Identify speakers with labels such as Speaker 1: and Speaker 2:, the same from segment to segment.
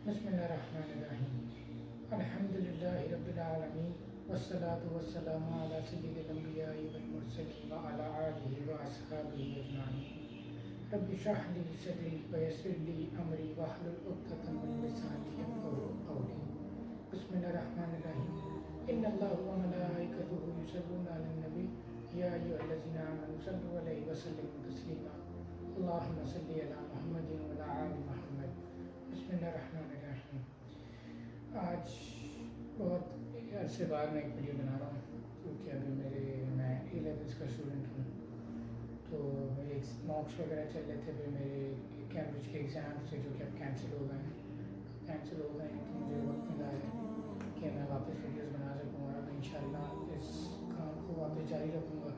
Speaker 1: بسم اللہ الرحمن الرحیم الحمد للہ رب العالمین والصلاة والسلام علی سید الانبیاء والمرسلین وعلی آلہ واصحابہ اجمعین رب اشرح لی صدری ویسر لی امری واحلل عقدۃ من لسانی یفقہوا قولی بسم اللہ الرحمن الرحیم ان اللہ وملائکتہ یصلون علی النبی یا ایھا الذین آمنوا صلوا علیہ وسلموا تسلیما اللہم صلی علی محمد وعلی آل محمد۔ بسم اللہ الرحمن الرحیم۔ آج بہت عرصے بعد میں ایک ویڈیو بنا رہا ہوں کیونکہ ابھی میں اے لیولس کا اسٹوڈنٹ ہوں، تو میرے مارکس وغیرہ چل رہے تھے، پھر میرے کیمبرج کے ایگزامس تھے جو کہ اب کینسل ہو گئے ہیں، تو مجھے وقت ملا ہے کہ میں واپس ویڈیوز بنا سکوں، اور اب انشاءاللہ اس کام کو واپس جاری رکھوں گا،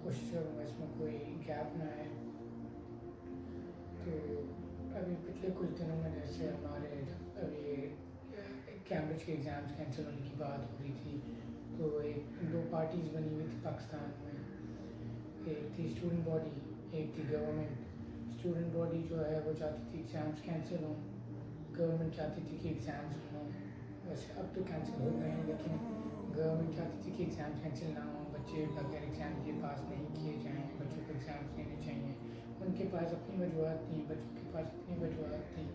Speaker 1: کوشش کروں گا اس میں کوئی گیپ نہ آئے۔ تو ابھی پچھلے کچھ دنوں میں جیسے ہمارے ابھی کیمبرج کے ایگزامس کینسل ہونے کی بات ہو رہی تھی، تو دو پارٹیز بنی ہوئی تھی پاکستان میں، ایک تھی اسٹوڈنٹ باڈی، ایک تھی گورنمنٹ۔ اسٹوڈنٹ باڈی جو ہے وہ چاہتی تھی ایگزامس کینسل ہوں، گورنمنٹ چاہتی تھی کہ ایگزامس ہوں، ویسے اب تو کینسل ہو گئے ہیں لیکن گورنمنٹ چاہتی تھی کہ ایگزام کینسل نہ ہوں، بچے بغیر ایگزام کے پاس نہیں کیے جائیں، بچوں کو ایگزامس لینے چاہیے۔ ان کے پاس اپنی وجوہات تھیں، بچوں کے پاس اپنی وجوہات تھیں،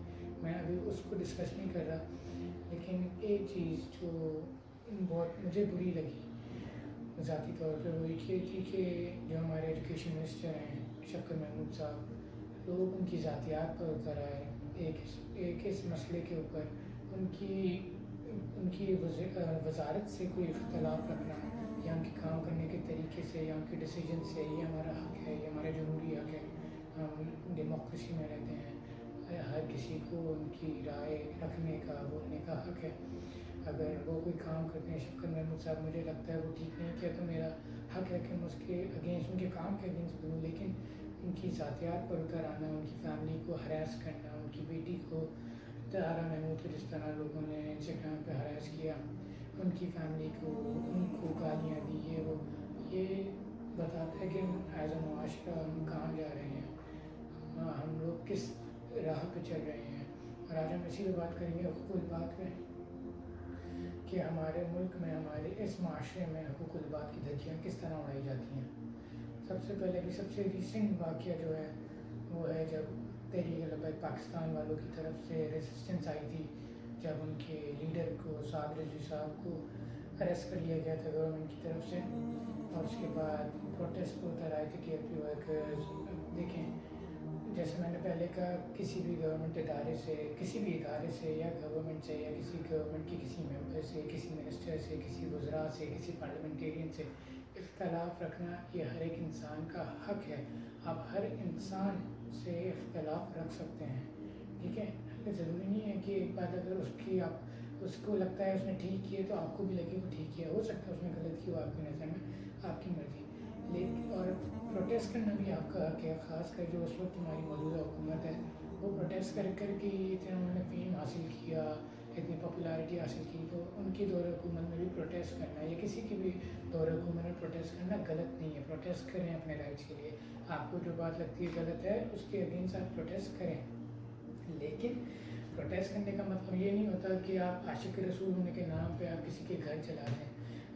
Speaker 1: میں ابھی اس کو ڈسکس نہیں کر رہا، لیکن ایک چیز جو بہت مجھے بری لگی ذاتی طور پہ وہ یہ تھی کہ جو ہمارے ایجوکیشن منسٹر ہیں شفقت محمود صاحب، لوگ ان کی ذاتیات پر اتر آئے، ایک اس مسئلے کے اوپر ان کی وزارت سے کوئی اختلاف رکھنا یا ان کے کام کرنے کے طریقے سے یا ان کے ڈیسیجن سے، یہ ہمارا حق ہے، یہ ہمارا جمہوری حق ہے، ہم ڈیموکریسی میں رہتے ہیں، ہر کسی کو ان کی رائے رکھنے کا بولنے کا حق ہے۔ اگر وہ کوئی کام کرتے ہیں شفقت محمود صاحب، مجھے لگتا ہے وہ ٹھیک نہیں کیا تو میرا حق ہے کہ میں اس کے اگینسٹ، ان کے کام کے اگینسٹ بولوں، لیکن ان کی ذاتیات پر اتر آنا، ان کی فیملی کو ہراس کرنا، ان کی بیٹی کو طاہرہ محمود کو جس طرح لوگوں نے انسٹاگرام پہ ہراس کیا، ان کی فیملی کو، ان کو گالیاں دی، یہ بتاتا ہے کہ ایز اے معاشرہ ہم کہاں جا رہے ہیں، ہم لوگ کس راہ پہ چل رہے ہیں۔ اور آج ہم اسی پہ بات کریں گے، حقوق البات پہ، کہ ہمارے ملک میں، ہمارے اس معاشرے میں حقوق البات کی دھجیاں کس طرح اڑائی جاتی ہیں۔ سب سے پہلے کہ سب سے ریسنٹ واقعہ جو ہے وہ ہے جب تحریک لبیک پاکستان والوں کی طرف سے ریزسٹنس آئی تھی، جب ان کے لیڈر کو سعد رضوی صاحب کو اریسٹ کر لیا گیا تھا گورنمنٹ کی طرف سے، اور اس کے بعد پروٹیسٹ کو اتر آئے تھے ٹی ایل پی ورکرز۔ دیکھیں، جیسے میں نے پہلے کہا، کسی بھی گورنمنٹ ادارے سے، کسی بھی ادارے سے یا گورنمنٹ سے یا کسی گورنمنٹ کے کسی ممبر سے، کسی منسٹر سے، کسی وزراء سے، کسی پارلیمنٹیرین سے اختلاف رکھنا یہ ہر ایک انسان کا حق ہے۔ آپ ہر انسان سے اختلاف رکھ سکتے ہیں، ٹھیک ہے؟ ضروری نہیں ہے کہ ایک بات اگر اس کو لگتا ہے اس نے ٹھیک کیا تو آپ کو بھی لگے وہ ٹھیک کیا، ہو سکتا ہے اس نے غلط کیا آپ کی نظر میں، آپ کی مرضی، لیکن اور پروٹیسٹ کرنا بھی آپ کا حق ہے، خاص کر جو اس وقت ہماری موجودہ حکومت ہے، وہ پروٹیسٹ کر کے اتنا انہوں نے فیم حاصل کیا، اتنی پاپولیرٹی حاصل کی، تو ان کی دور حکومت میں بھی پروٹیسٹ کرنا یا کسی کی بھی دور حکومت میں پروٹیسٹ کرنا غلط نہیں ہے۔ پروٹیسٹ کریں اپنے رائٹس کے لیے، آپ کو جو بات لگتی ہے غلط ہے اس کے اگینسٹ آپ پروٹیسٹ کریں، لیکن پروٹیسٹ کرنے کا مطلب یہ نہیں ہوتا کہ آپ عاشق رسول ہونے کے نام پہ آپ کسی کے گھر چلا دیں،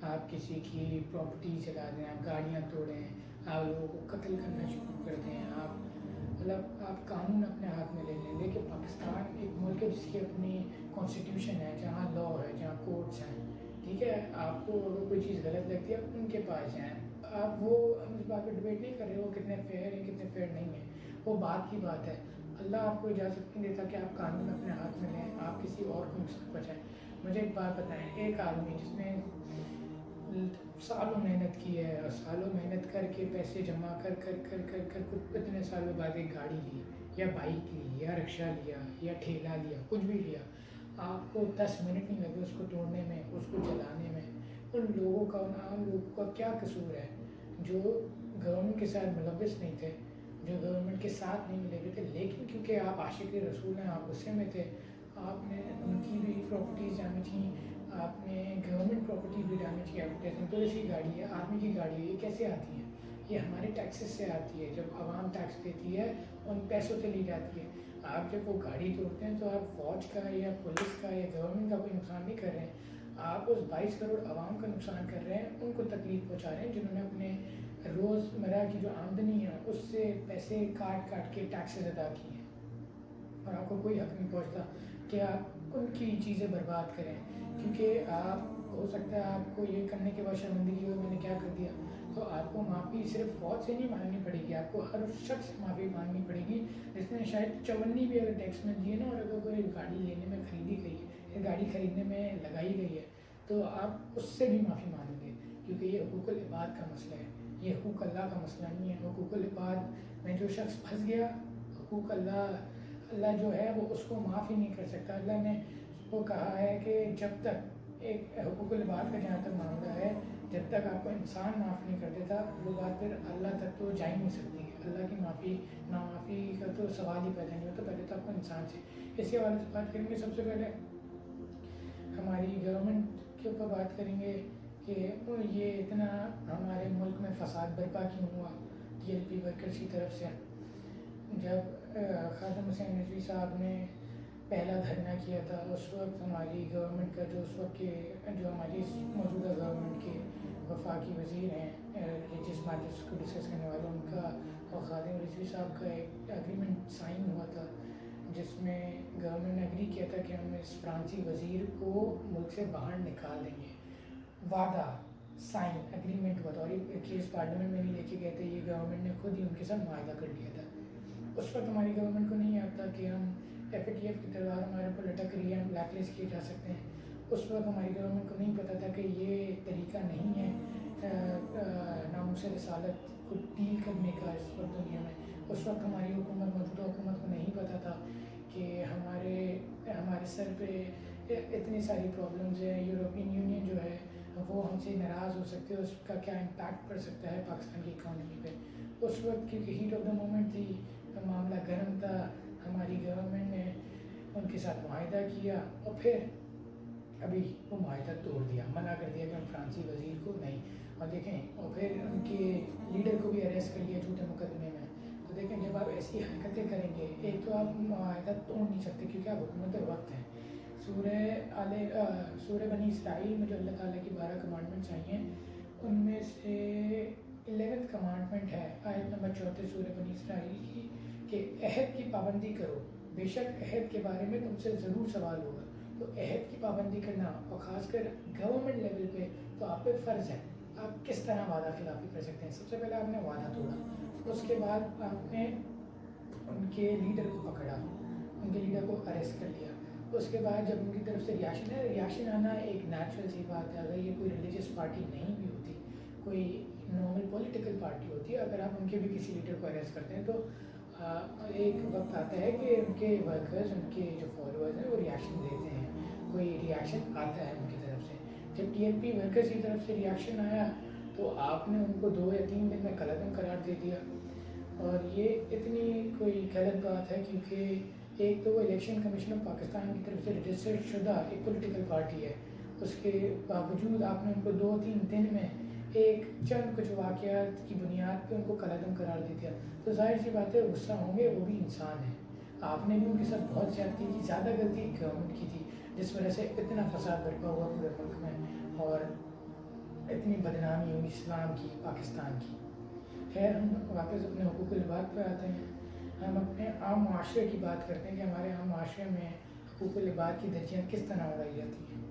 Speaker 1: آپ کسی کی پراپرٹی چلا دیں، آپ گاڑیاں توڑیں، آپ لوگوں کو قتل کرنا شروع کر دیں، آپ قانون اپنے ہاتھ میں لے لیں۔ لیکن پاکستان ایک ملک ہے جس کی اپنی کانسٹیٹیوشن ہے، جہاں لا ہے، جہاں کورٹس ہیں، ٹھیک ہے؟ آپ کو اگر کوئی چیز غلط لگتی ہے آپ ان کے پاس جائیں، ہم اس بات پہ ڈبیٹ نہیں کر رہے وہ کتنے فیئر ہیں کتنے فیئر نہیں ہیں، وہ بات کی بات ہے۔ اللہ آپ کو اجازت نہیں دیتا کہ آپ قانون اپنے ہاتھ میں لیں، آپ کسی اور کو نقصان پہنچائیں۔ مجھے ایک بات بتائیں، ایک آدمی جس نے سالوں محنت کی ہے اور سالوں محنت کر کے پیسے جمع کر کچھ اتنے سالوں بعد ایک گاڑی لی یا بائک لی یا رکشہ لیا یا ٹھیلا لیا، کچھ بھی لیا، آپ کو 10 منٹ نہیں لگے اس کو توڑنے میں، اس کو چلانے میں۔ ان لوگوں کا، ان عام لوگوں کا کیا قصور ہے جو گورنمنٹ کے ساتھ ملوث نہیں تھے، جو گورنمنٹ کے ساتھ نہیں ملے ہوئے تھے، لیکن کیونکہ آپ عاشق رسول ہیں، آپ غصے میں تھے، آپ نے ان کی بھی پراپرٹیز ڈیمیج کی، آپ نے گورنمنٹ پراپرٹی بھی ڈیمیج کی۔ پولیس کی گاڑی ہے، آرمی کی گاڑی ہے، یہ کیسے آتی ہے؟ یہ ہمارے ٹیکسز سے آتی ہے، جب عوام ٹیکس دیتی ہے ان پیسوں سے لی جاتی ہے۔ آپ جب وہ گاڑی توڑتے ہیں تو آپ فوج کا یا پولیس کا یا گورنمنٹ کا کوئی نقصان نہیں کر رہے ہیں، آپ اس 22 کروڑ عوام کا نقصان کر رہے ہیں، ان کو تکلیف پہنچا رہے ہیں جنہوں نے اپنے روزمرہ کی جو آمدنی ہے اس سے پیسے کاٹ کاٹ کے ٹیکسز ادا کیے ہیں، اور آپ کو کوئی حق نہیں پہنچتا کہ آپ ان کی چیزیں برباد کریں، کیونکہ آپ ہو سکتا ہے آپ کو یہ کرنے کے بعد شرمندگی ہو میں نے کیا کر دیا، تو آپ کو معافی صرف فوج سے نہیں مانگنی پڑے گی، آپ کو ہر شخص سے معافی مانگنی پڑے گی جس نے شاید 54 بھی اگر ٹیکس میں دیے نا، اور اگر کوئی گاڑی لینے میں خریدی گئی ہے، گاڑی خریدنے میں لگائی گئی ہے، تو آپ اس سے بھی معافی مانگیں گے، کیونکہ یہ حقوق العباد کا مسئلہ ہے، یہ حقوق اللہ کا مسئلہ نہیں ہے۔ حقوق العباد میں جو شخص پھنس گیا، حقوق اللہ جو ہے وہ اس کو معاف ہی نہیں کر سکتا۔ اللہ نے وہ کہا ہے کہ جب تک ایک حقوق العباد کا جہاں تک معاملہ ہے، جب تک آپ کو انسان معاف نہیں کر دیتا وہ بات پھر اللہ تک تو جا ہی نہیں سکتی ہے۔ اللہ کی معافی نامعافی کا تو سوال ہی پیدا نہیں ہوتا، پہلے تو آپ کو انسان سے اس کے حوالے سے بات کریں گے۔ سب سے پہلے ہماری گورنمنٹ کے اوپر بات کریں گے کہ یہ اتنا ہمارے ملک میں فساد برپا کیوں ہوا ٹی ایل پی ورکرز کی طرف سے۔ جب خادم حسین رضوی صاحب نے پہلا دھرنا کیا تھا، اس وقت ہماری گورنمنٹ کا جو اس وقت کے جو ہماری موجودہ گورنمنٹ کے وفاقی وزیر ہیں ریلیجیس میٹرز کو ڈسکس کرنے والے، ان کا اور خادم رضوی صاحب کا ایک ایگریمنٹ سائن ہوا تھا جس میں گورنمنٹ نے ایگری کیا تھا کہ ہم اس فرانسی وزیر کو ملک سے باہر نکال دیں گے۔ وعدہ سائن ایگریمنٹ ہوا تھا، اور یہ کیس پارلیمنٹ میں نہیں لے کے گئے تھے، یہ گورنمنٹ نے خود ہی ان کے ساتھ معاہدہ کر لیا تھا۔ اس وقت ہماری گورنمنٹ کو نہیں آتا کہ ہم ایف اے ٹی ایف کی تلوار ہمارے اوپر لٹک رہی ہے، ہم بلیک لسٹ کیے جا سکتے ہیں۔ اس وقت ہماری گورنمنٹ کو نہیں پتہ تھا کہ یہ طریقہ نہیں ہے ناموس رسالت کو ڈیل کرنے کا اس وقت دنیا میں۔ اس وقت ہماری حکومت موجودہ حکومت کو نہیں پتہ تھا کہ ہمارے سر پہ اتنی ساری پرابلمز ہیں، یورپین یونین جو ہے وہ ہم سے ناراض ہو سکتے ہیں، اس کا کیا امپیکٹ پڑ سکتا ہے پاکستان کی اکانومی پہ۔ اس وقت کیونکہ ہیٹ آف دا مومنٹ تھی، معاملہ گرم تھا، ہماری گورنمنٹ نے ان کے ساتھ معاہدہ کیا اور پھر ابھی وہ معاہدہ توڑ دیا، منع کر دیا کہ ہم فرانسی وزیر کو نہیں، اور دیکھیں اور پھر ان کے لیڈر کو بھی اریسٹ کر لیا جھوٹے مقدمے میں۔ تو دیکھیں جب آپ ایسی حرکتیں کریں گے، ایک تو آپ معاہدہ توڑ نہیں سکتے کیونکہ آپ حکومت وقت ہیں۔ سورہ بنی اسرائیل میں جو اللہ تعالیٰ کی 12 کمانڈمنٹس آئی ہیں، ان میں سے 11 کمانڈمنٹ ہے آیت نمبر 34 سورہ بنی اسرائیل کی، کہ عہد کی پابندی کرو، بے شک عہد کے بارے میں تم سے ضرور سوال ہوگا۔ تو عہد کی پابندی کرنا، اور خاص کر گورنمنٹ لیول پہ تو آپ پہ فرض ہے، آپ کس طرح وعدہ خلافی کر سکتے ہیں۔ سب سے پہلے آپ نے وعدہ توڑا، اس کے بعد آپ نے ان کے لیڈر کو پکڑا، ان کے لیڈر کو اریسٹ کر لیا، اس کے بعد جب ان کی طرف سے ریاشن آنا ایک نیچرل سی بات ہے۔ اگر یہ کوئی ریلیجیس پارٹی نہیں بھی ہوتی، کوئی نارمل پولیٹیکل پارٹی ہوتی ہے، اگر آپ ان کے بھی کسی لیڈر کو اریسٹ کرتے ہیں تو ایک وقت آتا ہے کہ ان کے ورکرز، ان کے جو فالوورز ہیں وہ ریاشن دیتے ہیں، کوئی ریاشن آتا ہے ان کی طرف سے۔ جب ٹی ایل پی ورکرز کی طرف سے ریاشن آیا تو آپ نے ان کو 2 یا 3 دن میں قلعدم قرار دے دیا، اور یہ اتنی کوئی غلط بات ہے کیونکہ ایک تو وہ الیکشن کمیشن آف پاکستان کی طرف سے رجسٹرڈ شدہ ایک پولیٹیکل پارٹی ہے، اس کے باوجود آپ نے ان کو 2-3 دن میں ایک چند کچھ واقعات کی بنیاد پہ ان کو قلعدم قرار دے دیا۔ تو ظاہر سی بات ہے غصہ ہوں گے، وہ بھی انسان ہیں۔ آپ نے بھی ان کے ساتھ بہت زیادتی کی، زیادہ غلطی گورنمنٹ کی تھی جس وجہ سے اتنا فساد برپا ہوا پورے ملک میں اور اتنی بدنامی ہوئی اسلام کی، پاکستان کی۔ خیر ہم واپس اپنے حقوق العباد پہ آتے ہیں۔ ہم اپنے عام معاشرے کی بات کرتے ہیں کہ ہمارے عام معاشرے میں حقوق العباد کی درجیاں کس طرح اڑائی جاتی ہیں۔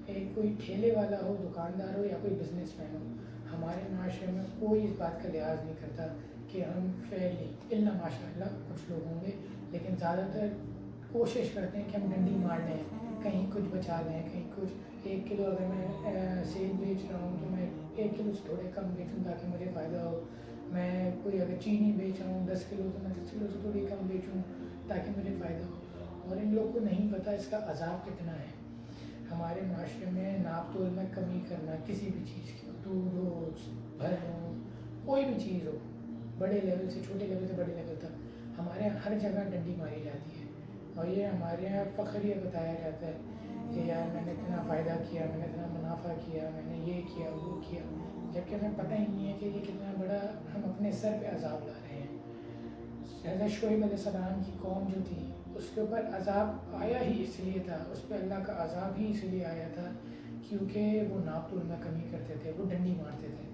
Speaker 1: ایک کوئی ٹھیلے والا ہو، دکاندار ہو یا کوئی بزنس مین ہو، ہمارے معاشرے میں کوئی اس بات کا لحاظ نہیں کرتا کہ ہم فیئرلی، الا ماشاء اللہ کچھ لوگ ہوں گے، لیکن زیادہ تر کوشش کرتے ہیں کہ ہم ڈنڈی مار لیں، کہیں کچھ بچا لیں، کہیں کچھ 1 کلو اگر میں سیب بیچ رہا ہوں تو میں 1 کلو سے تھوڑے کم بیچوں تاکہ مجھے فائدہ ہو۔ میں کوئی اگر چینی بیچ رہا ہوں 10 کلو تو میں 10 کلو سے تھوڑی کم بیچوں تاکہ مجھے فائدہ ہو، اور ان لوگوں کو نہیں پتہ اس کا عذاب کتنا ہے۔ ہمارے معاشرے میں ناپ تول میں کمی کرنا، کسی بھی چیز کی، دودھ ہو، پھل ہو، کوئی بھی چیز ہو، بڑے لیول سے چھوٹے لیول سے بڑے لیول تک، ہمارے یہاں ہر جگہ ڈنڈی ماری جاتی ہے، اور یہ ہمارے یہاں فخر یہ بتایا جاتا ہے کہ یار میں نے اتنا فائدہ کیا، میں نے اتنا منافع کیا، میں نے یہ کیا وہ کیا، جبکہ ہمیں پتہ ہی نہیں ہے کہ یہ کتنا بڑا ہم اپنے سر پہ عذاب لا رہے ہیں۔ حضرت شعیب علیہ السلام کی قوم جو تھی اس کے اوپر عذاب آیا ہی اس لیے تھا، اس پہ اللہ کا عذاب ہی اس لیے آیا تھا کیونکہ وہ ناپ تول میں کمی کرتے تھے، وہ ڈنڈی مارتے تھے.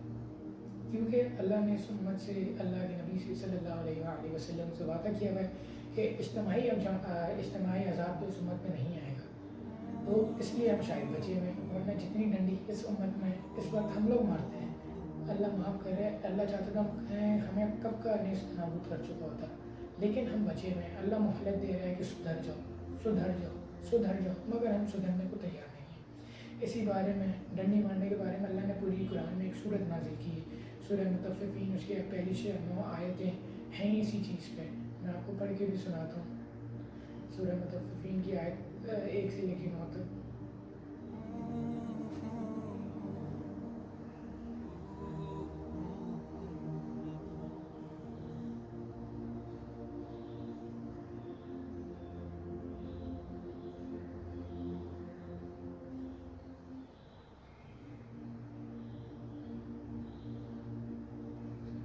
Speaker 1: کیونکہ اللہ نے اس امت سے، اللہ کے نبی سے صلی اللہ علیہ وآلہ وسلم سے وعدہ کیا ہوا ہے کہ اجتماعی عذاب تو اس امت میں نہیں آئے گا. تو اس لیے ہم شاید بچے ہوئے، ورنہ جتنی ڈنڈی اس امت میں اس وقت ہم لوگ مارتے ہیں، اللہ معاف کرے، اللہ چاہتا تھا ہمیں کب کا نیست نابود کر چکا ہوتا، لیکن ہم بچے ہوئے ہیں. اللہ مہلت دے رہا ہے کہ سدھر جاؤ سدھر جاؤ سدھر جاؤ، مگر ہم سدھرنے کو تیار نہیں ہیں. اسی بارے میں، ڈنڈی مارنے کے بارے میں اللہ نے پوری قرآن میں ایک سورت نازل کی ہے، سورہ مطففین. اس کی پہلی 9 آیتیں ہیں اسی چیز پہ. میں آپ کو پڑھ کے بھی سناتا ہوں. سورہ مطففین کی آیت 1 سے لے کے 9 تک.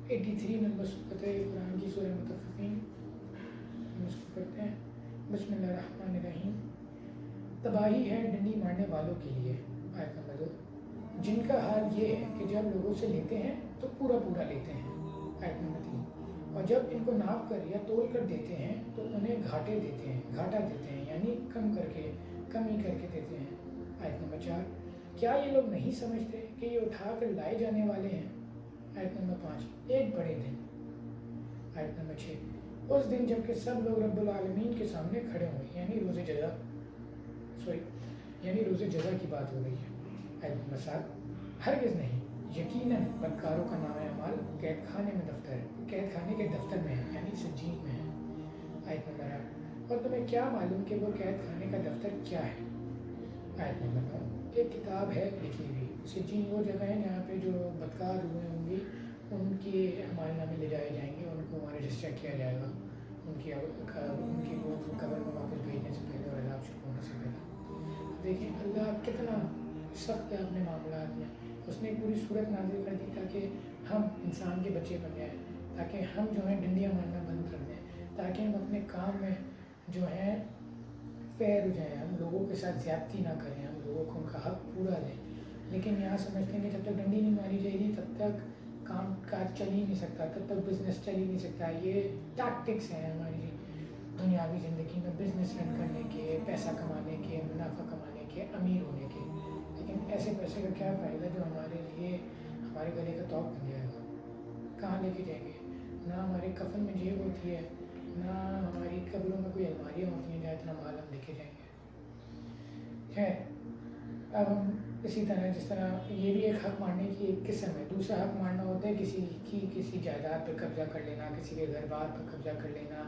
Speaker 1: ایٹی 83 نمبر صورت ہے قرآن کی، سورہ مطففین. ہم اس کو پڑھتے ہیں. بسم اللہ الرحمن الرحیم. تباہی ہے ڈنڈی مارنے والوں کے لیے. آیت نمبر 2. جن کا حال یہ ہے کہ جب لوگوں سے لیتے ہیں تو پورا پورا لیتے ہیں. آیت نمبر 3. اور جب ان کو ناپ کر یا تول کر دیتے ہیں تو انہیں گھاٹا دیتے ہیں، یعنی کمی کر کے دیتے ہیں. آیت نمبر 4. کیا یہ لوگ نہیں سمجھتے کہ یہ اٹھا کر لائے جانے والے ہیں. آیت نمبر 5. ایک بڑے دن. آیت نمبر 6. اس دن جب کہ سب لوگ رب العالمین کے سامنے کھڑے ہوئے، یعنی روز جزا کی بات ہو رہی ہے. آیت نمبر 7. ہرگز نہیں، یقیناً بدکاروں کا نام اعمال قید خانے کے دفتر میں ہے، یعنی سجین میں ہے. آیت نمبر 8. اور تمہیں کیا معلوم کہ وہ قید خانے کا دفتر کیا ہے. آیت نمبر 9. ایک کتاب ہے لکھی ہوئی. سجین وہ جگہ ہے جہاں پہ جو بدکار ہوئے ہوں گے ان کے ہمارے نامے لے جائے جائیں گے، ان کو وہاں رجسٹر کیا جائے گا، ان کی وہ قبر میں واپس بھیجنے سے پہلے اور عذاب شروع ہونے سے پہلے. دیکھیں اللہ کتنا سخت ہے اپنے معاملات میں. اس نے پوری صورت نازل کر دی تاکہ ہم انسان کے بچے بن جائیں، تاکہ ہم جو ہیں ڈنڈیاں مارنا بند کر دیں، تاکہ ہم اپنے کام میں جو ہے فیئر ہو جائیں، ہم لوگوں کے ساتھ زیادتی نہ کریں، ہم لوگوں کو ان کا حق پورا دیں. لیکن یہاں سمجھتے ہیں کہ جب تک ڈنڈی نہیں ماری جائے گی تب تک کام کاج چل ہی نہیں سکتا، تب تک بزنس چل ہی نہیں سکتا. یہ ٹیکٹکس ہیں ہماری دنیاوی زندگی میں، بزنس رن کرنے کے، پیسہ کمانے کے، منافع کمانے کے، امیر ہونے کے. لیکن ایسے پیسے کا کیا فائدہ جو ہمارے لیے ہمارے گلے کا توق بن جائے گا. کہاں لے کے جائیں گے؟ نہ ہمارے کفن میں جیب ہوتی ہے، نہ ہماری قبروں میں کوئی الماریاں ہوتی ہیں جہاں اتنا مال ہم لے کے جائیں گے. خیر، اب ہم اسی طرح، جس طرح یہ بھی ایک حق مارنے کی ایک قسم ہے. دوسرا حق مارنا ہوتا ہے کسی جائیداد پہ قبضہ کر لینا، کسی کے گھر بار پہ قبضہ کر لینا،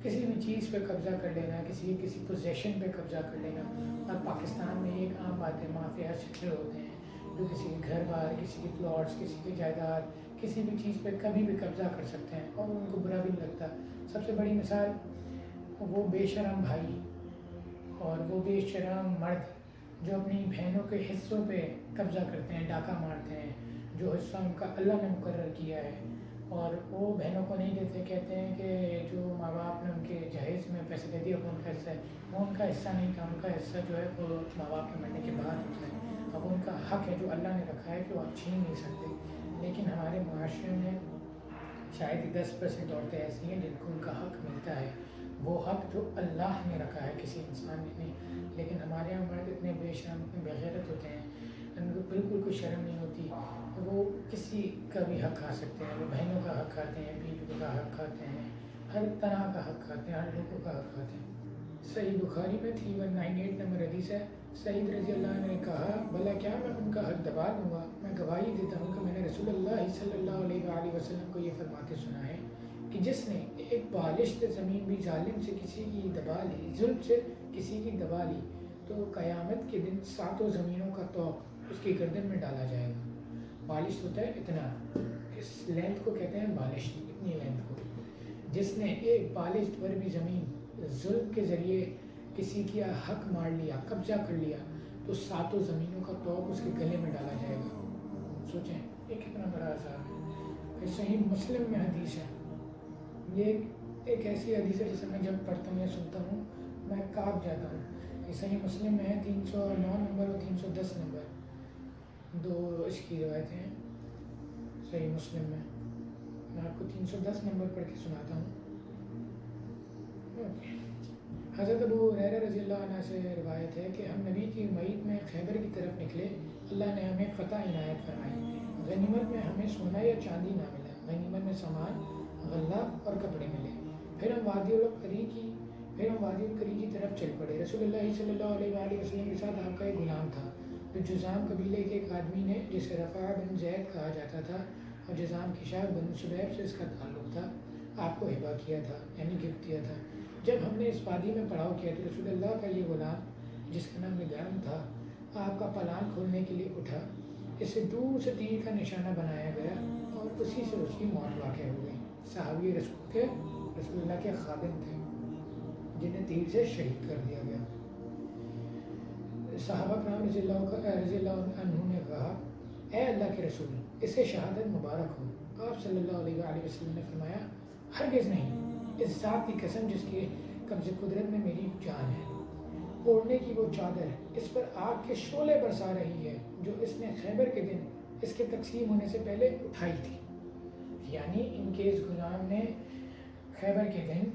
Speaker 1: کسی بھی چیز پہ قبضہ کر لینا، کسی پوزیشن پہ قبضہ کر لینا. اور پاکستان میں ایک عام بات ہے، مافیا چچڑے ہوتے ہیں جو کسی کے گھر بار، کسی کے پلاٹس، کسی کے جائیداد، کسی بھی چیز پہ کبھی بھی قبضہ کر سکتے ہیں اور ان کو برا بھی نہیں لگتا. سب سے بڑی مثال وہ بے شرم بھائی اور وہ بے شرم مرد جو اپنی بہنوں کے حصوں پہ قبضہ کرتے ہیں، ڈاکہ مارتے ہیں، جو حصہ ان کا اللہ نے مقرر کیا ہے اور وہ بہنوں کو نہیں دیتے. کہتے ہیں کہ جو ماں باپ نے ان کے جہیز میں پیسے دے دیے وہ ان کا حصہ ہے. وہ ان کا حصہ نہیں تھا، ان کا حصہ جو ہے وہ ماں باپ کے مرنے کے بعد ہوتا ہے. اب ان کا حق ہے جو اللہ نے رکھا ہے کہ وہ آپ چھین نہیں سکتے. لیکن ہمارے معاشرے میں شاید 10% عورتیں ایسی ہیں جن کو ان کا حق ملتا ہے، وہ حق جو اللہ نے رکھا ہے، کسی انسان نے نہیں. لیکن ہمارے یہاں مرد اتنے بے شرم، اتنے بغیرت ہوتے ہیں، ان کو بالکل کوئی شرم نہیں ہوتی. وہ کسی کا بھی حق کھا سکتے ہیں، وہ بہنوں کا حق کھاتے ہیں، بیویوں کا حق کھاتے ہیں، ہر طرح کا حق کھاتے ہیں، ہر لوگوں کا حق کھاتے ہیں. صحیح بخاری میں 3198 نمبر حدیث ہے. سعید رضی اللہ عنہ نے کہا بھلا کیا میں ان کا حق دبا دوں گا؟ میں گواہی دیتا ہوں کہ میں نے رسول اللہ صلی اللہ علیہ وآلہ وسلم کو یہ فرماتے سنا ہے کہ جس نے ایک بالشت زمین بھی ظالم سے کسی کی دبا لی، ظلم سے کسی کی دبا لی، تو قیامت کے دن 7 زمینوں کا توق اس کی گردن میں ڈالا جائے گا. بالشت ہوتا ہے اتنا، اس لینتھ کو کہتے ہیں بالشت، اتنی لینتھ کو. جس نے ایک بالشت پر بھی زمین ظلم کے ذریعے کسی کا حق مار لیا، قبضہ کر لیا، تو 7 زمینوں کا توق اس کے گلے میں ڈالا جائے گا. سوچیں یہ کتنا بڑا عذاب ہے. پھر صحیح مسلم میں حدیث ہے، یہ ایک ایسی حدیث ہے جسے میں جب پڑھتا ہوں یا سنتا ہوں میں کانپ جاتا ہوں. یہ صحیح مسلم میں ہے 309 نمبر اور 310 نمبر, دو اس کی روایتیں ہیں صحیح مسلم میں. میں آپ کو 310 نمبر پڑھ کے سناتا ہوں. حضرت ابو ہریرہ رضی اللہ عنہ سے روایت ہے کہ ہم نبی کی معیت میں خیبر کی طرف نکلے. اللہ نے ہمیں فتح عنایت فرمائی. غنیمت میں ہمیں سونا یا چاندی نہ ملا. غنیمت میں سامان, غلہ اور کپڑے ملے. پھر ہم وادی القری کی طرف چل پڑے. رسول اللہ صلی اللہ علیہ وآلہ وسلم کے ساتھ آپ کا ایک غلام تھا جو جذام قبیلے کے ایک آدمی نے, جسے رفاع بن زید کہا جاتا تھا اور جذام کی شاخ بن سلیب سے اس کا تعلق تھا, آپ کو ہبہ کیا تھا یعنی گفٹ دیا تھا. جب ہم نے اس وادی میں پڑاؤ کیا تو رسول اللہ کا یہ غلام جس کا نام نگرم تھا آپ کا پلان کھولنے کے لیے اٹھا. اسے دور سے تیر کا نشانہ بنایا گیا اور اسی سے اس کی موت واقع ہو گئی. صحابی رسول اللہ کے خادم تھے جنہیں تیر سے شہید کر دیا گیا. صحابہ کرام رضی اللہ عنہ نے کہا, اے اللہ کے رسول, اسے شہادت مبارک ہو. آپ صلی اللہ علیہ وآلہ وسلم نے فرمایا, ہرگز نہیں, اس ذات کی قسم جس کے قبض قدرت میں میری جان ہے. اوڑھنے کی وہ چادر اس پر آگ کے شعلے برسا رہی ہے جو اس نے خیبر کے دن اس کے تقسیم ہونے سے پہلے اٹھائی تھی. یعنی ان کے اس غلام نے خیبر کے دن,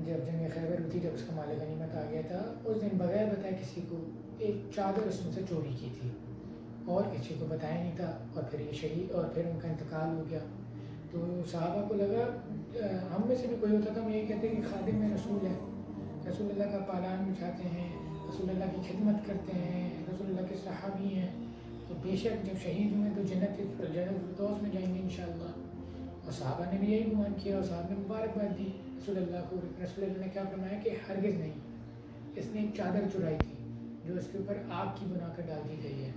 Speaker 1: جب جنگ خیبر ہوئی تھی, جب اس کا مال غنیمت آ گیا تھا, اس دن بغیر بتائے کسی کو ایک چادر اس میں سے چوری کی تھی اور کسی کو بتایا نہیں تھا. اور پھر یہ شہید, اور پھر ان کا انتقال ہو گیا. تو صحابہ کو لگا, ہم میں سے بھی کوئی ہوتا تھا, ہم یہ کہتے کہ خادم میں رسول ہے, رسول اللہ کا پالان بچھاتے ہیں, رسول اللہ کی خدمت کرتے ہیں, رسول اللہ کے صحابی ہیں, تو بے شک جب شہید ہوئے تو جنت الفردوس میں جائیں گے انشاءاللہ. اور صحابہ نے بھی یہی گمان کیا اور صحابہ نے مبارکباد دی رسول اللہ کو. رسول اللہ نے کیا فرمایا کہ ہرگز نہیں, اس نے ایک چادر چرائی تھی جو اس کے اوپر آگ کی بنا کر ڈال دی گئی ہے.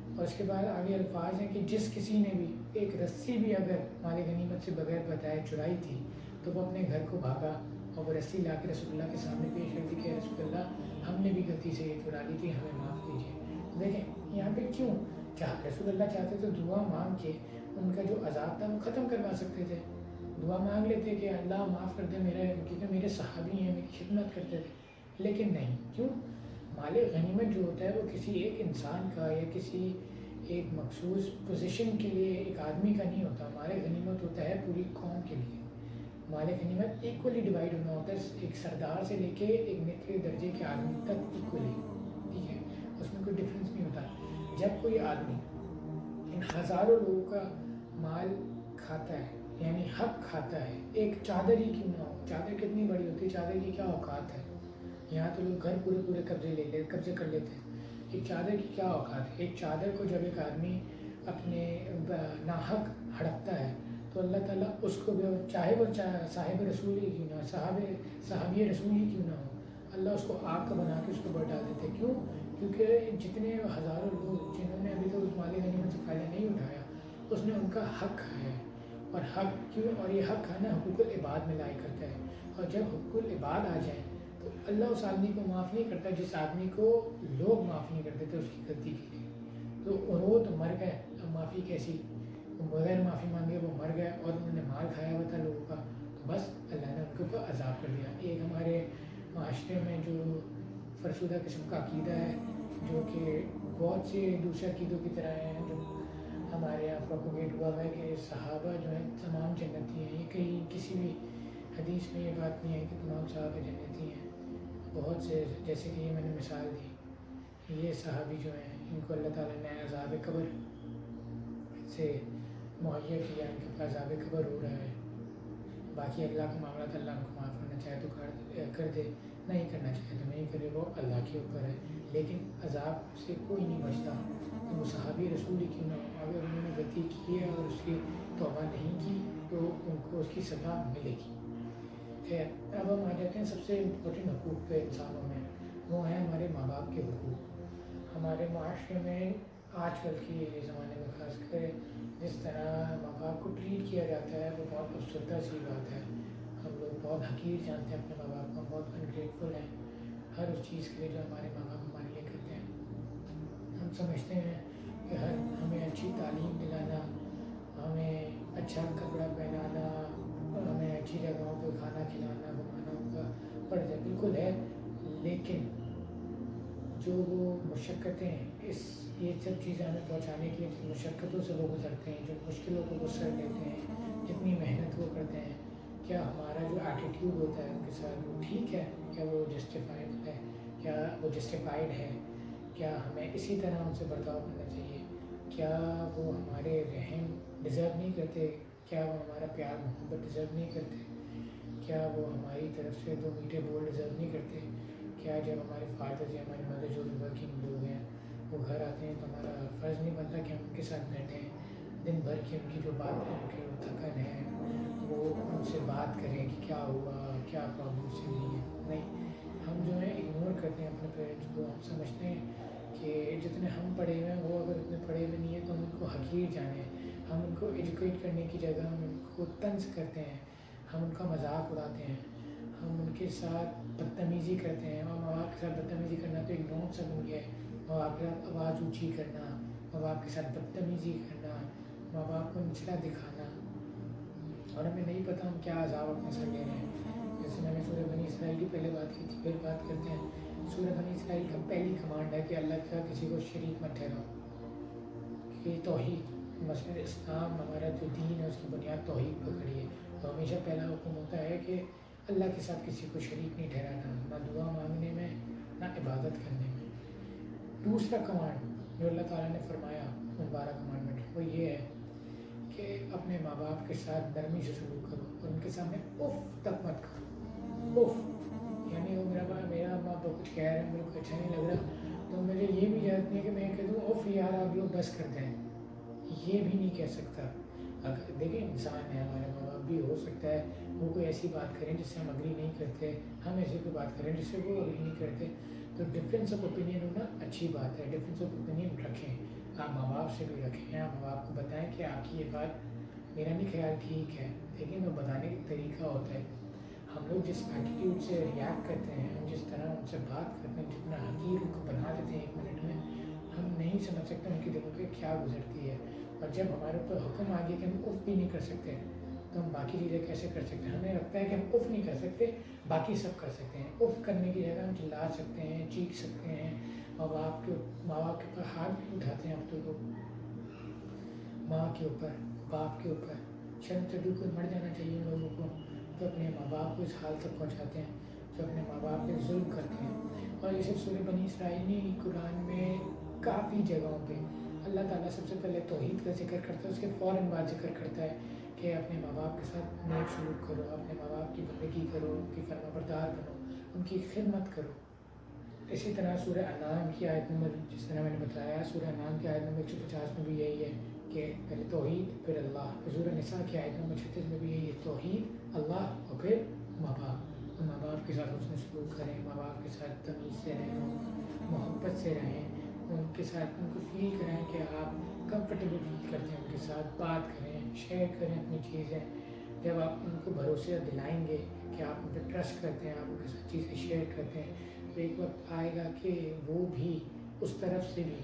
Speaker 1: اور اس کے بعد آگے الفاظ ہیں کہ جس کسی نے بھی ایک رسی بھی اگر مال غنیمت سے بغیر بتائے چرائی تھی تو وہ اپنے گھر کو بھاگا اور وہ رسی لا کے رسول اللہ کے سامنے پیش کر دی کہ رسول اللہ, ہم نے بھی غلطی سے یہ چرا لی تھی, ہمیں معاف کیجیے. دیکھیں یہاں پہ کیوں, کیا رسول اللہ چاہتے تو دعا مانگ کے ان کا جو عذاب تھا وہ ختم کروا سکتے تھے. دعا مانگ لیتے کہ اللہ معاف کر دے میرے, کیونکہ میرے صحابی ہیں, میری خدمت کرتے تھے. لیکن نہیں, کیوں, مال غنیمت جو ہوتا ہے وہ کسی ایک انسان کا یا کسی ایک مخصوص پوزیشن کے لیے ایک آدمی کا نہیں ہوتا. مال غنیمت ہوتا ہے پوری قوم کے لیے. مال غنیمت ایکولی ڈیوائڈ ہونا ہوتا ہے, ایک سردار سے لے کے ایک نچلے درجے کے آدمی تک ایکولی, ٹھیک ہے, اس میں کوئی ڈفرینس نہیں ہوتا. جب کوئی آدمی ان ہزاروں لوگوں کا مال کھاتا ہے یعنی حق کھاتا ہے, ایک چادر ہی کیوں نہ ہو, چادر کتنی بڑی ہوتی ہے, چادر کی کیا اوقات ہے. یہاں تو لوگ گھر پورے قبضے کر لیتے ہیں. ایک چادر کی کیا اوقات ہے. ایک چادر کو جب ایک آدمی اپنے ناحق ہڑپتا ہے تو اللہ تعالیٰ اس کو بھی, چاہے وہ صاحب رسول ہی کیوں نہ ہو, صحابی رسول ہی کیوں نہ ہو, اللہ اس کو آگ کا بنا کے اس کو بڑھ ڈال دیتے. کیوں, کیونکہ جتنے ہزاروں لوگ جنہوں نے ابھی تک اس مال غنیمت سے فائدہ نہیں اٹھایا, اس نے ان کا حق کھایا ہے. اور حق کیوں, اور یہ حق کھانا حقوق العباد میں لایا کرتا ہے. اور جب حقوق العباد آ جائیں تو اللہ اس آدمی کو معاف نہیں کرتا جس آدمی کو لوگ معاف نہیں کرتے تھے اس کی غلطی کے لیے. تو وہ تو مر گئے, اب معافی کیسی, بغیر معافی مانگے وہ مر گئے اور انہوں نے مال کھایا ہوا تھا لوگوں کا, تو بس اللہ نے ان کے اوپر عذاب کر دیا. ایک ہمارے معاشرے میں جو فرسودہ قسم کا عقیدہ ہے جو کہ بہت سے دوسرے عقیدوں کی طرح ہیں, جو ہمارے یہاں پروپوگیٹ ہوا ہے کہ صحابہ جو ہیں تمام جنتی ہیں. یہ کہیں کسی بھی حدیث میں یہ بات نہیں ہے کہ تمام صحابہ جنتی ہیں. بہت سے, جیسے کہ یہ میں نے مثال دی, یہ صحابی جو ہیں ان کو اللہ تعالیٰ نے عذاب قبر سے مہیا کیا, ان کے پاس عذاب قبر ہو رہا ہے. باقی اللہ کا معاملہ تو اللہ کو معاف کرنا چاہے تو کر دے, نہیں کرنا چاہے تو نہیں کرے, وہ اللہ کے اوپر ہے. لیکن عذاب سے کوئی نہیں بچتا. تو وہ صحابی رسول ہی کیوں نہ ہو, اگر انہوں نے غلطی کی ہے اور اس کی توبہ نہیں کی تو ان کو اس کی سزا ملے گی. خیر, اب ہم آ جاتے ہیں سب سے امپورٹنٹ حقوق پہ انسانوں میں, وہ ہیں ہمارے ماں باپ کے حقوق. ہمارے معاشرے میں آج کل کے زمانے میں خاص کر جس طرح ماں باپ کو ٹریٹ کیا جاتا ہے وہ بہت افسردہ سی بات ہے. ہم لوگ بہت حقیر جانتے ہیں اپنے ماں باپ کو, بہت انگریٹفل ہیں ہر اس چیز کے لیے جو ہمارے ماں باپ ہمارے لیے کرتے ہیں. ہم سمجھتے ہیں کہ ہمیں اچھی تعلیم دلانا, ہمیں اچھا کپڑا پہنانا, ہمیں اچھی جگہوں پہ کھانا کھلانا گھمانا ان کا فرض ہے، بالکل ہے، لیکن جو وہ مشقتیں یہ سب چیزیں ہمیں پہنچانے کے لیے جن مشقتوں سے وہ گزرتے ہیں، جن مشکلوں کو وہ سر لیتے ہیں، جتنی محنت وہ کرتے ہیں، کیا ہمارا جو ایٹیٹیوڈ ہوتا ہے ان کے ساتھ وہ ٹھیک ہے؟ کیا وہ جسٹیفائڈ ہے؟ کیا ہمیں اسی طرح ان سے برتاؤ کرنا چاہیے؟ کیا وہ ہمارے رحم ڈیزرو نہیں کرتے؟ کیا وہ ہمارا پیار محبت ڈیزرو نہیں کرتے؟ کیا وہ ہماری طرف سے دو میٹھے بول ڈیزرو نہیں کرتے؟ کیا جب ہمارے فادر یا ہماری مدر جو بھی ورکنگ لوگ ہیں وہ گھر آتے ہیں تو ہمارا فرض نہیں بنتا کہ ہم ان کے ساتھ بیٹھیں، دن بھر کی ان کی جو بات ہے، ان کی جو تھکن ہے، وہ ان سے بات کریں کہ کیا ہوا، کیا پرابلم سے ہوئی ہے؟ نہیں، ہم جو ہے اگنور کرتے ہیں اپنے پیرنٹس کو. ہم سمجھتے ہیں کہ جتنے ہم پڑھے ہوئے ہیں وہ اگر اتنے پڑھے ہوئے نہیں ہیں تو ہم ان کو حقیر جانیں. ہم ان کو ایجوکیٹ کرنے کی جگہ ہم ان کو طنز کرتے ہیں، ہم ان کا مذاق اڑاتے ہیں، ہم ان کے ساتھ بدتمیزی کرتے ہیں. اور ماں باپ کے ساتھ بدتمیزی کرنا تو ایک نام سا بن گیا ہے. ماں باپ کے ساتھ آواز اونچی کرنا، ماں باپ کے ساتھ بدتمیزی کرنا، ماں باپ کو نچلا دکھانا، اور ہمیں نہیں پتہ ہم کیا عذاب اپنے سر لے رہے ہیں. جیسے میں نے سورہ بنی اسرائیل کی پہلے بات کی تھی، پھر بات کرتے ہیں. سورہ بنی اسرائیل کا پہلی کمانڈ ہے کہ اللہ کے ساتھ کسی کو شریک مت ٹھہراؤ. کہ توحید، مسئلہ اسلام ہمارا جو دین ہے اس کی بنیاد توحید پر کھڑی ہے. تو ہمیشہ پہلا حکم ہوتا ہے کہ اللہ کے ساتھ کسی کو شریک نہیں ٹھہرانا، نہ دعا مانگنے میں نہ عبادت کرنے میں. دوسرا کمانڈ جو اللہ تعالیٰ نے فرمایا ان 12 کمانڈمنٹ، وہ یہ ہے کہ اپنے ماں باپ کے ساتھ نرمی سے سلوک کرو اور ان کے سامنے اف تک مت کرو. اف یعنی وہ میرا ماں باپ کچھ کہہ رہے ہیں، میرے کو اچھا نہیں لگ رہا تو مجھے یہ بھی اجازت نہیں ہے کہ میں کہہ دوں اف یار آپ لوگ بس کر دیں. یہ بھی نہیں کہہ سکتا. اگر دیکھیں انسان ہے، ہمارے ماں باپ بھی ہو سکتا ہے وہ کوئی ایسی بات کریں جس سے ہم اگری نہیں کرتے، ہم ایسی کوئی بات کریں جس سے وہ اگری نہیں کرتے. تو ڈفرینس آف اوپینین ہونا اچھی بات ہے، ڈفرینس آف اوپینین رکھیں. آپ ماں باپ سے بھی رکھیں، آپ ماں باپ کو بتائیں کہ آپ کی یہ بات میرا نہیں خیال ٹھیک ہے، لیکن وہ بتانے کا طریقہ ہوتا ہے. ہم لوگ جس ایٹیٹیوڈ سے ریئیکٹ کرتے ہیں، ہم جس طرح ان سے بات کرتے ہیں، جتنا حقیر ان کو بنا دیتے ہیں 1 منٹ میں، ہم نہیں سمجھ سکتے ان کے دلوں پہ کیا گزرتی ہے. اور جب ہمارے اوپر حکم آ گیا کہ ہم اف بھی نہیں کر سکتے تو ہم باقی چیزیں کیسے کر سکتے ہیں؟ ہمیں لگتا ہے کہ ہم اف نہیں کر سکتے، باقی سب کر سکتے ہیں. اف کرنے کی جگہ ہم چلا سکتے ہیں، چیخ سکتے ہیں. ماں باپ کے اوپر ہاتھ بھی اٹھاتے ہیں. اب تو لوگ ماں کے اوپر، باپ کے اوپر شرم چڑھی کوئی مر جانا چاہیے ان لوگوں کو، تو اپنے ماں باپ کو اس حال تک پہنچاتے ہیں، جو اپنے ماں باپ پہ ظلم کرتے ہیں. اور یہ صرف سورہ بنی اسرائیل نہیں، قرآن میں کافی جگہوں پہ اللہ تعالیٰ سب سے پہلے توحید کا ذکر کرتا ہے، اس کے فوراً بعد ذکر کرتا ہے کہ اپنے ماں باپ کے ساتھ نیک سلوک کرو، اپنے ماں باپ کی بندگی کرو، ان کی فرما بردار بنو، ان کی خدمت کرو. اسی طرح سورہ انعام کی آیت نمبر، جس طرح میں نے بتایا، سورہ انعام کی آیت نمبر 150 میں بھی یہی ہے کہ پہلے توحید پھر اللہ. سورہ نساء کی آیت نمبر 36 میں بھی یہی ہے، توحید، اللہ اور پھر ماں باپ. تو ماں باپ کے ساتھ حسن سلوک کریں، ماں باپ کے ساتھ تمیز سے رہیں، محبت سے رہیں، ان کے ساتھ ان کو فیل کریں کہ آپ کمفرٹیبل فیل کرتے ہیں، ان کے ساتھ بات کریں، شیئر کریں اپنی چیزیں. جب آپ ان کو بھروسے دلائیں گے کہ آپ ان پہ ٹرسٹ کرتے ہیں، آپ ان کے ساتھ چیزیں شیئر کرتے ہیں، تو ایک وقت آئے گا کہ وہ بھی اس طرف سے بھی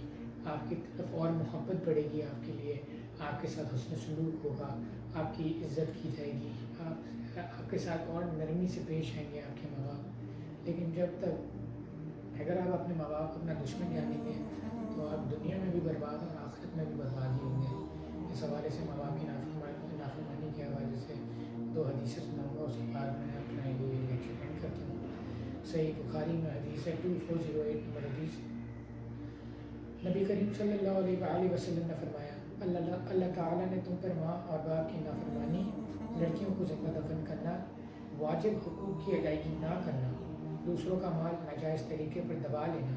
Speaker 1: آپ کی طرف اور محبت بڑھے گی آپ کے لیے، آپ کے ساتھ حسن سلوک ہوگا، آپ کی عزت کی جائے گی، آپ کے ساتھ اور نرمی سے پیش آئیں گے آپ کے ماں باپ. لیکن جب تک اگر آپ اپنے ماں باپ کو اپنا دشمن جانیں گے تو آپ دنیا میں بھی برباد اور آخرت میں بھی برباد ہی ہوں گے. اس حوالے سے ماں باپ کی نافرمانی کے حوالے سے 2 حدیثیں سناؤں گا، اس کے بعد میں اپنا یہ لیکچر اینڈ کرتا ہوں. صحیح بخاری میں حدیث ہے 2408 نمبر حدیث. نبی کریم صلی اللہ علیہ وآلہ وسلم نے فرمایا، اللہ تعالیٰ نے تم پر ماں اور باپ کی نافرمانی، لڑکیوں کو زندہ دفن کرنا، واجب حقوق کی ادائیگی نہ کرنا، دوسروں کا مال ناجائز طریقے پر دبا لینا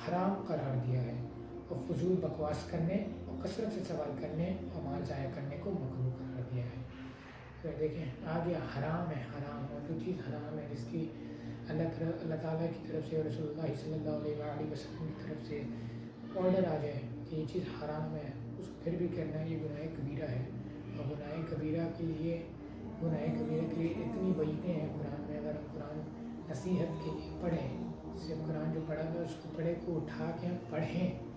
Speaker 1: حرام قرار دیا ہے، اور فضول بکواس کرنے اور کثرت سے سوال کرنے اور مال ضائع کرنے کو مکروہ قرار دیا ہے. تو دیکھیں آ گیا حرام ہے، حرام. اور جو چیز حرام ہے، جس کی اللہ تعالیٰ کی طرف سے اور رسول اللہ صلی اللہ علیہ وآلہ وسلم کی طرف سے آرڈر آ جائے کہ یہ چیز حرام ہے، اس کو پھر بھی کرنا، یہ گناہ کبیرہ ہے. اور گناہ کبیرہ کے لیے اتنی وعیدیں ہیں قرآن میں. اگر ہم قرآن نصیحت کے لیے پڑھیں، صرف قرآن جو پڑھا گیا اس کو پڑھے کو اٹھا کے ہم پڑھیں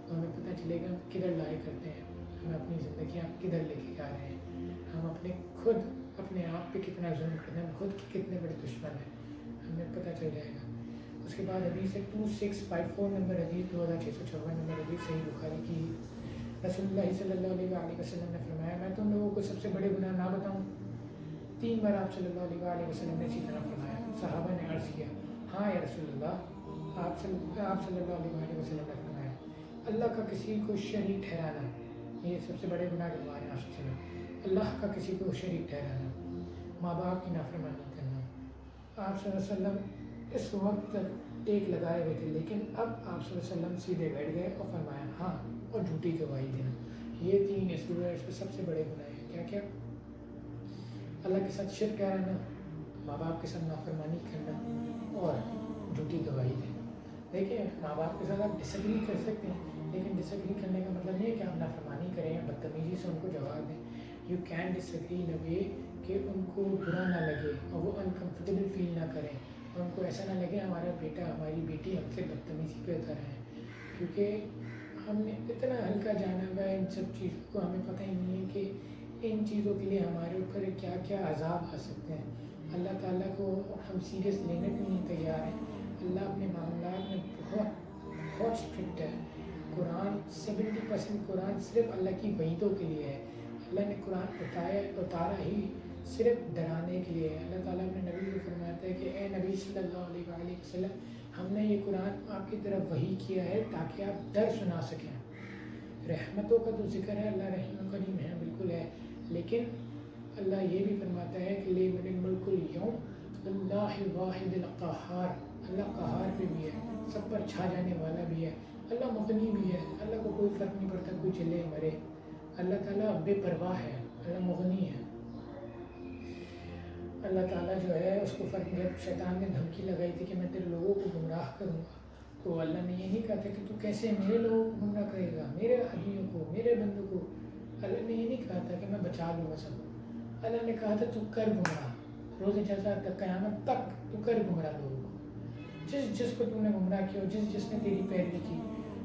Speaker 1: تو ہمیں پتہ چلے گا ہم کدھر لائے کرتے ہیں، ہم اپنی زندگیاں کدھر لے کے جا رہے ہیں. ہم اپنے خود اپنے آپ پہ کتنا ظلم کرتے ہیں، خود کے کتنے بڑے دشمن ہیں، ہمیں پتہ چل جائے گا۔ اس کے بعد حدیث ہے 2654 نمبر حدیث، 2654 نمبر حدیث صحیح بخاری کی۔ رسول اللہ صلی اللہ علیہ وسلم نے فرمایا، میں تم لوگوں کو سب سے بڑے گناہ نہ بتاؤں؟ 3 بار آپ صلی اللہ علیہ وسلم نے اسی طرح فرمایا۔ صحابہ نے عرض کیا، ہاں یا رسول اللہ۔ آپ صلی اللہ علیہ وسلم نے فرمایا، اللہ کا کسی کو شریک ٹھہرانا، یہ سب سے بڑے گناہ کے بارے میں آپ سے، اللہ کا کسی کو شریک ٹھہرانا، ماں باپ کی نافرمانی کرنا۔ آپ صلی اللہ علیہ وسلم اس وقت تک ٹیک لگائے ہوئے تھے، لیکن اب آپ صلی اللہ علیہ وسلم سیدھے بیٹھ گئے اور فرمایا، ہاں، اور جھوٹی گواہی دینا۔ یہ 3 اس میں سب سے بڑے گناہ ہیں۔ کیا کیا؟ اللہ کے ساتھ شرک ٹھہرانا، ماں باپ کے ساتھ نافرمانی کرنا اور جھوٹی گواہی دینا۔ دیکھیں، ماں باپ کے ساتھ آپ ڈس ایگری کر سکتے ہیں، لیکن ڈس ایگری کرنے کا مطلب نہیں ہے کہ آپ نافرمانی کریں یا بدتمیزی سے ان کو جواب دیں۔ یو کین ڈس ایگری ان اے وے کہ ان کو برا نہ لگے اور وہ انکمفرٹیبل فیل نہ کریں، اور ان کو ایسا نہ لگے ہمارا بیٹا ہماری بیٹی ہم سے بدتمیزی پہ اتر ہے، کیونکہ ہم نے اتنا ہلکا جانا ہوا ہے ان سب چیزوں کو، ہمیں پتہ ہی نہیں ہے کہ ان چیزوں کے لیے ہمارے اوپر کیا کیا عذاب آ سکتے ہیں۔ اللہ تعالیٰ کو ہم سیریس لینے کے نہیں تیار ہیں۔ اللہ اپنے معاملات میں بہت اسٹرکٹ ہے۔ قرآن 70% قرآن صرف اللہ کی وعیدوں کے لیے ہے۔ اللہ نے قرآن اتارا ہی صرف ڈرانے کے لیے ہے۔ اللہ تعالیٰ نے نبی کو فرماتا ہے کہ اے نبی صلی اللہ علیہ وسلم، ہم نے یہ قرآن آپ کی طرف وحی کیا ہے تاکہ آپ ڈر سنا سکیں۔ رحمتوں کا تو ذکر ہے، اللہ رحیم و کریم ہے، بالکل ہے، لیکن اللہ یہ بھی فرماتا ہے کہ لِمَنِ الْمُلْكُ الْيَوْمَ لِلَّهِ الْوَاحِدِ الْقَهَّارِ، اللہ قہار پہ بھی ہے، سب پر چھا جانے والا بھی ہے، اللہ مغنی بھی ہے، اللہ کو کوئی فرق نہیں پڑتا کوئی چلے مرے، اللہ تعالیٰ بے پرواہ ہے، اللہ مغنی ہے۔ اللہ تعالیٰ جو ہے اس کو فرق، جب شیطان نے دھمکی لگائی تھی کہ میں تیرے لوگوں کو گمراہ کروں گا، تو اللہ نے یہ نہیں کہا تھا کہ تو کیسے میرے لوگوں کو گمراہ کرے گا، میرے آدمیوں کو، میرے بندوں کو۔ اللہ نے یہ نہیں کہا تھا کہ میں بچا لوں گا سب، اللہ نے کہا تھا تو کر گمراہ، روز جزا تک، قیامت تک تو کر گمراہ لوگوں کو۔ جس کو تم نے گمراہ کیا، جس نے تیری پیروی کی،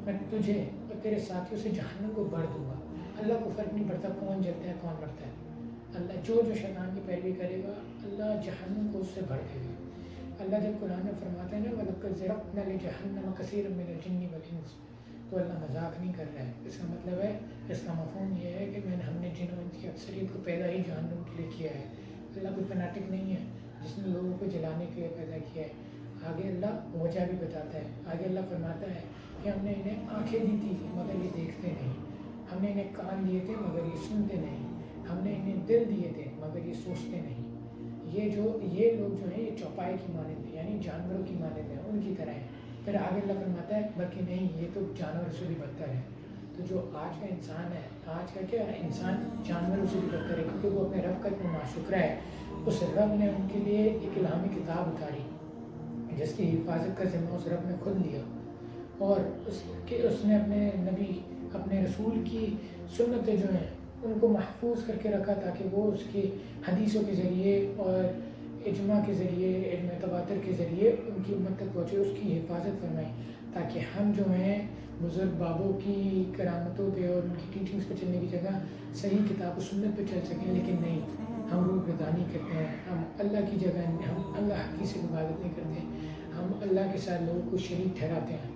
Speaker 1: میں تجھے اور تیرے ساتھیوں سے جہنم کو بھر دوں گا۔ اللہ کو فرق نہیں پڑتا کون جلتا ہے کون مرتا ہے، اللہ جو شیطان کی پیروی کرے گا اللہ جہنم کو اس سے بھر دے گا۔ اللہ جب قرآن میں فرماتا ہے نا وَلَقَدْ زَرَعْنَا لِجَهَنَّمَ كَثِيرًا مِنَ الْجِنِّ وَالْإِنسِ، تو اللہ مذاق نہیں کر رہا ہے، اس کا مطلب ہے، اس کا مفہوم یہ ہے کہ ہم نے جن و انس کی اکثریت کو پیدا ہی جہنم کے لیے کیا ہے۔ اللہ کوئی فناٹک نہیں ہے جس نے لوگوں کو جلانے کے لیے پیدا کیا ہے۔ آگے اللہ وجہ بھی بتاتا ہے، آگے اللہ فرماتا ہے کہ ہم نے انہیں آنکھیں دی تھی مگر یہ دیکھتے نہیں، ہم نے انہیں کان دیے تھے مگر یہ سنتے نہیں، ہم نے انہیں دل دیے تھے مگر یہ سوچتے نہیں۔ یہ لوگ جو ہیں یہ چوپائے کی مانند ہیں، یعنی جانوروں کی مانند ہیں، ان کی طرح ہیں۔ پھر آگے اللہ فرماتا ہے بلکہ نہیں، یہ تو جانوروں سے بھی بدتر ہے۔ تو جو آج کا انسان ہے، آج کا کیا انسان جانوروں سے بھی بدتر ہے، کیونکہ وہ اپنے رب کا اتنا ناشکرا ہے۔ اس رب نے ان کے لیے ایک الہامی کتاب اتاری جس کی حفاظت کا ذمہ اس رب نے خود لیا، اور اس نے اپنے نبی، اپنے رسول کی سنتیں جو ہیں ان کو محفوظ کر کے رکھا تاکہ وہ اس کی حدیثوں کے ذریعے اور اجماع کے ذریعے، علم تواتر کے ذریعے ان کی امت تک پہنچے، اس کی حفاظت فرمائیں تاکہ ہم جو ہیں بزرگ بابوں کی کرامتوں پہ اور ان کی ٹیچنگز پہ چلنے کی جگہ صحیح کتاب و سنت پہ چل سکیں۔ لیکن نہیں، ہم روح گردانی کرتے ہیں، ہم اللہ کی جگہ، ہم اللہ کی سے عبادت نہیں کرتے، ہم اللہ کے ساتھ لوگوں کو شریک ٹھہراتے ہیں،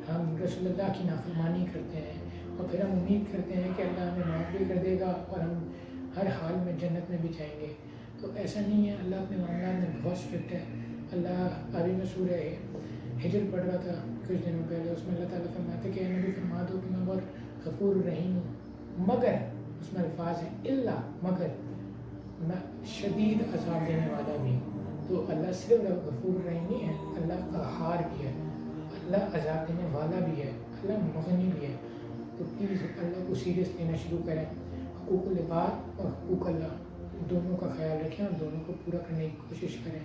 Speaker 1: ہم رسول اللہ کی نافرمانی کرتے ہیں، اور پھر ہم امید کرتے ہیں کہ اللہ ہمیں معاف بھی کر دے گا اور ہم ہر حال میں جنت میں بھی جائیں گے۔ تو ایسا نہیں ہے، اللہ اپنے معاملات میں بہت اسٹرکٹ ہے۔ اللہ، ابھی میں سورہ ہجر پڑھ رہا تھا کچھ دنوں پہلے، اس میں اللہ تعالیٰ فرماتے کہ اے نبی فرما دو کہ میں بہت غفور الرحیم ہوں، مگر اس میں الفاظ ہیں اللہ، مگر میں شدید عذاب دینے والا بھی ہوں۔ تو اللہ صرف غفور الرحیم نہیں ہے، اللہ قہار بھی ہے، اللہ عذاب دینے والا بھی ہے، اللہ مغنی بھی ہے۔ تو پلیز اللہ کو سیریس لینا شروع کریں، حقوق العباد اور حقوق اللہ دونوں کا خیال رکھیں اور دونوں کو پورا کرنے کی کوشش کریں،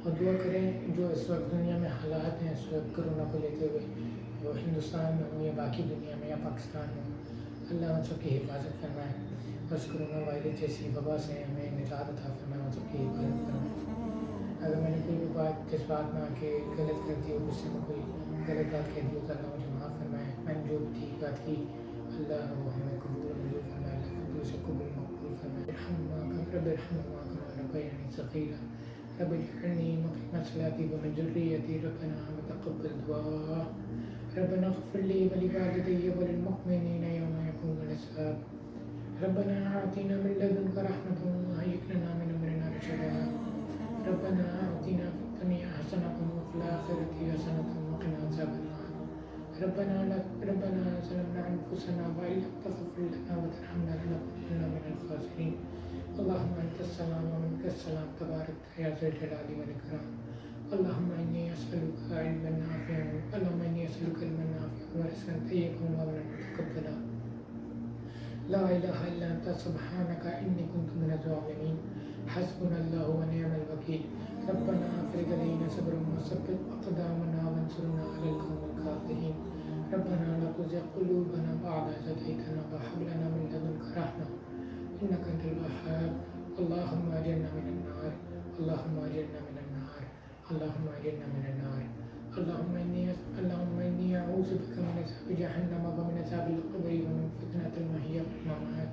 Speaker 1: اور دعا کریں جو اس وقت دنیا میں حالات ہیں، اس وقت کرونا کو لیتے ہوئے، وہ ہندوستان میں ہوں یا باقی دنیا میں یا پاکستان میں ہوں، اللہ ان سب کی حفاظت فرمائے، بس کرونا وائرس جیسی وبا سے ہمیں نجات عطا فرمائے، ان سب کی حفاظت فرمائے۔ اگر میں نے کوئی بھی بات جس بات میں آ کے غلط کر دی ہو، اس سے میں کوئی غلط بات کہہ دی ہو تو اللہ مجھے معاف فرمائے، میں نے جو بھی ٹھیک بات کی اللہ وہ ہمیں قبول و منظور فرمائے، اللہ سے قبول مقبول فما ارحمهما رب ارحمهما كما ربياني صغيرا رب اجعلني مقيم الصلاة ومن ذريتي ربنا وتقبل دعاء ربنا اغفر لي ولوالدي وللمؤمنين يوم يقوم الحساب ربنا آتنا من لدنك رحمة وهيئ لنا من أمرنا رشدا ربنا آتنا في الدنيا حسنة وفي الآخرة حسنة وقنا عذاب النار ربنا ظلمنا أنفسنا وإن لم تغفر لنا وترحمنا لنكونن من الخاسرين اللهم أنت السلام ومنك السلام تبارك يا ذا الجلال والإكرام اللهم إني أسألك علما نافعا ورزقا طيبا وعملا متقبلا لا إله إلا أنت سبحانك إني كنت من الظالمين حسبنا الله ونعم الوكيل ربنا أفرغ علينا صبرا وثبت أقدامنا وانصرنا على القوم الكافرين ربنا لا تزغ قلوبنا بعد إذ هديتنا وهب لنا من لدنك رحمة إنك أنت الوهاب اللهم أجرنا من النار اللهم أجرنا من النار اللهم أجرنا من النار اللهم إني أعوذ بك من عذاب جهنم ومن عذاب القبر ومن فتنة المحيا والممات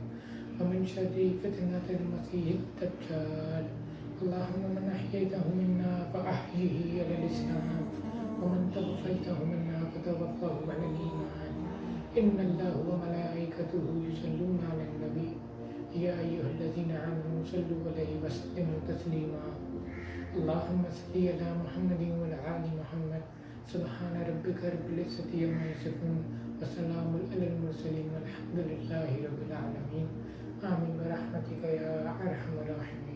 Speaker 1: ومن شر فتنة المسيح الدجال اللهم من أحييته منا فأحيه على الإسلام ومن توفيته منا فتوفاه على الإيمان إن الله وملائكته يصلون على النبي يا أيها الذين آمنوا صلوا عليه وسلموا تسليما اللهم صل على محمد وعلى آل محمد سبحان ربك رب العزة عما يصفون وسلام على المرسلين والحمد لله رب العالمين آمين برحمتك يا أرحم الراحمين.